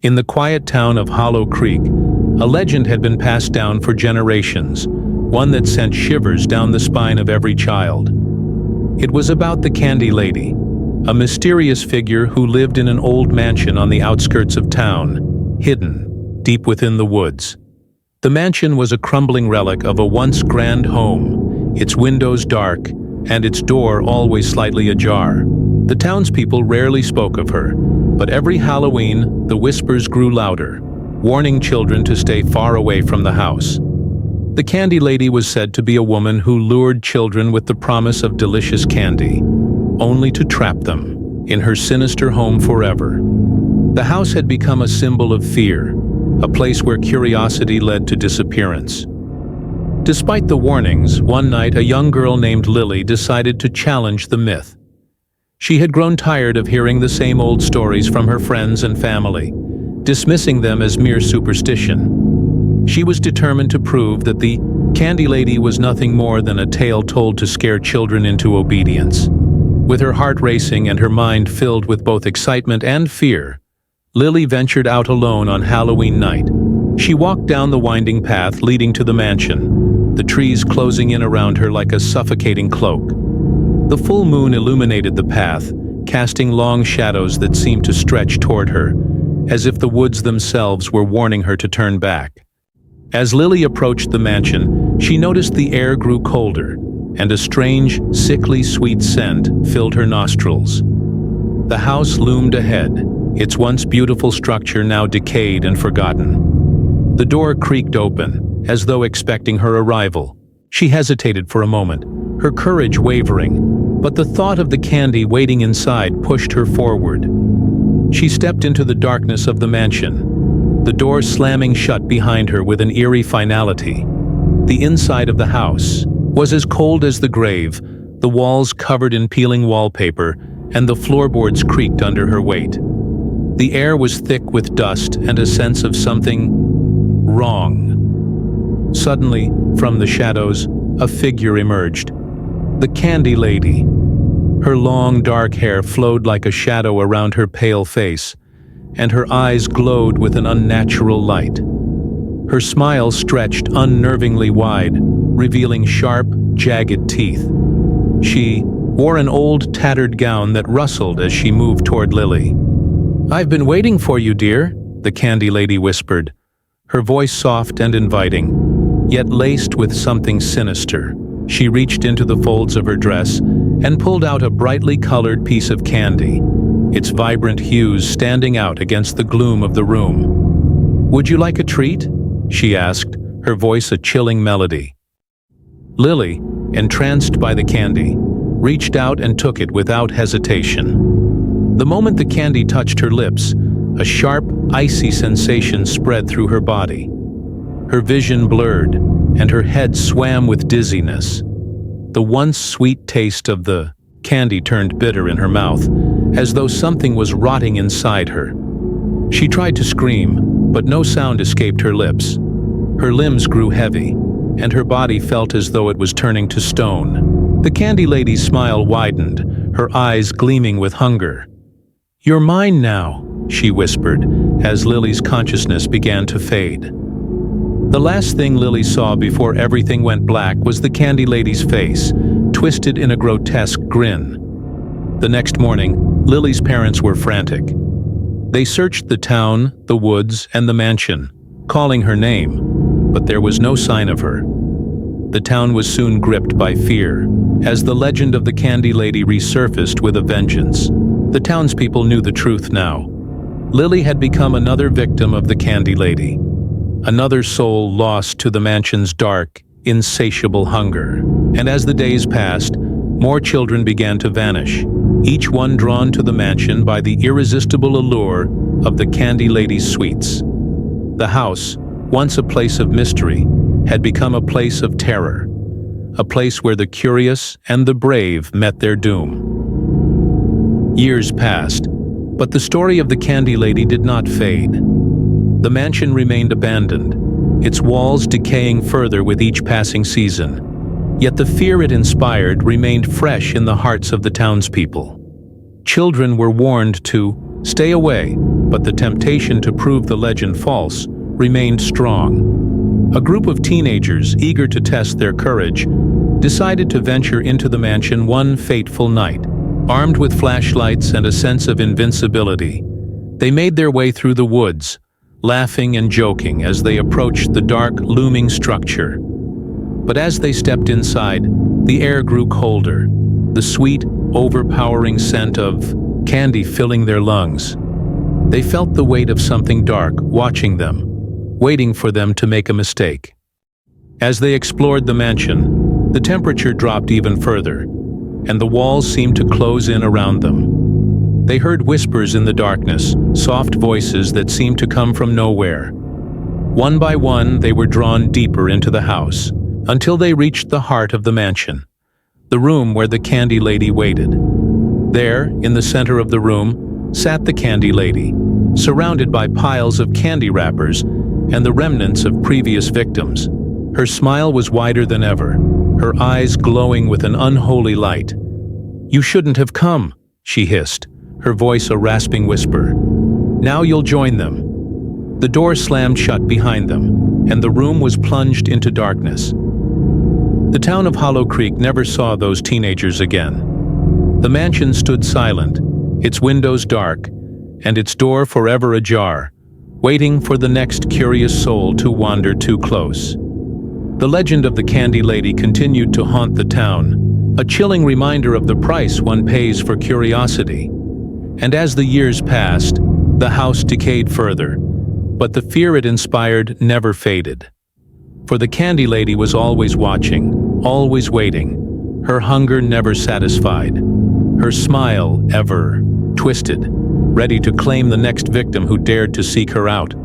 In the quiet town of Hollow Creek, a legend had been passed down for generations, one that sent shivers down the spine of every child. It was about the Candy Lady, a mysterious figure who lived in an old mansion on the outskirts of town, hidden deep within the woods. The mansion was a crumbling relic of a once grand home, its windows dark and its door always slightly ajar. The townspeople rarely spoke of her, but every Halloween the whispers grew louder, warning children to stay far away from the house. The Candy Lady was said to be a woman who lured children with the promise of delicious candy, only to trap them in her sinister home forever. The house had become a symbol of fear, a place where curiosity led to disappearance. Despite the warnings, one night a young girl named Lily decided to challenge the myth. She had grown tired of hearing the same old stories from her friends and family, dismissing them as mere superstition. She was determined to prove that the Candy Lady was nothing more than a tale told to scare children into obedience. With her heart racing and her mind filled with both excitement and fear, Lily ventured out alone on Halloween night. She walked down the winding path leading to the mansion, the trees closing in around her like a suffocating cloak. The full moon illuminated the path, casting long shadows that seemed to stretch toward her, as if the woods themselves were warning her to turn back. As Lily approached the mansion, she noticed the air grew colder, and a strange, sickly sweet scent filled her nostrils. The house loomed ahead, its once beautiful structure now decayed and forgotten. The door creaked open, as though expecting her arrival. She hesitated for a moment, her courage wavering, but the thought of the candy waiting inside pushed her forward. She stepped into the darkness of the mansion, the door slamming shut behind her with an eerie finality. The inside of the house was as cold as the grave, the walls covered in peeling wallpaper, and the floorboards creaked under her weight. The air was thick with dust and a sense of something wrong. Suddenly, from the shadows, a figure emerged. The Candy Lady. Her long, dark hair flowed like a shadow around her pale face, and her eyes glowed with an unnatural light. Her smile stretched unnervingly wide, revealing sharp, jagged teeth. She wore an old, tattered gown that rustled as she moved toward Lily. "I've been waiting for you, dear," the Candy Lady whispered, her voice soft and inviting, yet laced with something sinister. She reached into the folds of her dress and pulled out a brightly colored piece of candy, its vibrant hues standing out against the gloom of the room. "Would you like a treat?" she asked, her voice a chilling melody. Lily, entranced by the candy, reached out and took it without hesitation. The moment the candy touched her lips, a sharp, icy sensation spread through her body. Her vision blurred, and her head swam with dizziness. The once sweet taste of the candy turned bitter in her mouth, as though something was rotting inside her. She tried to scream, but no sound escaped her lips. Her limbs grew heavy, and her body felt as though it was turning to stone. The Candy Lady's smile widened, her eyes gleaming with hunger. "You're mine now," she whispered, as Lily's consciousness began to fade. The last thing Lily saw before everything went black was the Candy Lady's face, twisted in a grotesque grin. The next morning, Lily's parents were frantic. They searched the town, the woods, and the mansion, calling her name, but there was no sign of her. The town was soon gripped by fear, as the legend of the Candy Lady resurfaced with a vengeance. The townspeople knew the truth now. Lily had become another victim of the Candy Lady. Another soul lost to the mansion's dark, insatiable hunger. And as the days passed, more children began to vanish, each one drawn to the mansion by the irresistible allure of the Candy Lady's sweets. The house, once a place of mystery, had become a place of terror, a place where the curious and the brave met their doom. Years passed, but the story of the Candy Lady did not fade. The mansion remained abandoned, its walls decaying further with each passing season. Yet the fear it inspired remained fresh in the hearts of the townspeople. Children were warned to Stay away, but the temptation to prove the legend false remained strong. A group of teenagers, eager to test their courage, decided to venture into the mansion one fateful night. Armed with flashlights and a sense of invincibility, they made their way through the woods, laughing and joking as they approached the dark, looming structure. But as they stepped inside, the air grew colder, the sweet, overpowering scent of candy filling their lungs. They felt the weight of something dark watching them, waiting for them to make a mistake. As they explored the mansion, the temperature dropped even further, and the walls seemed to close in around them. They heard whispers in the darkness, soft voices that seemed to come from nowhere. One by one, they were drawn deeper into the house, until they reached the heart of the mansion, the room where the Candy Lady waited. There, in the center of the room, sat the Candy Lady, surrounded by piles of candy wrappers and the remnants of previous victims. Her smile was wider than ever, her eyes glowing with an unholy light. "You shouldn't have come," she hissed, her voice a rasping whisper. "Now you'll join them." The door slammed shut behind them, and the room was plunged into darkness. The town of Hollow Creek never saw those teenagers again. The mansion stood silent, its windows dark, and its door forever ajar, waiting for the next curious soul to wander too close. The legend of the Candy Lady continued to haunt the town, a chilling reminder of the price one pays for curiosity. And as the years passed, the house decayed further, but the fear it inspired never faded. For the Candy Lady was always watching, always waiting, her hunger never satisfied, her smile ever twisted, ready to claim the next victim who dared to seek her out.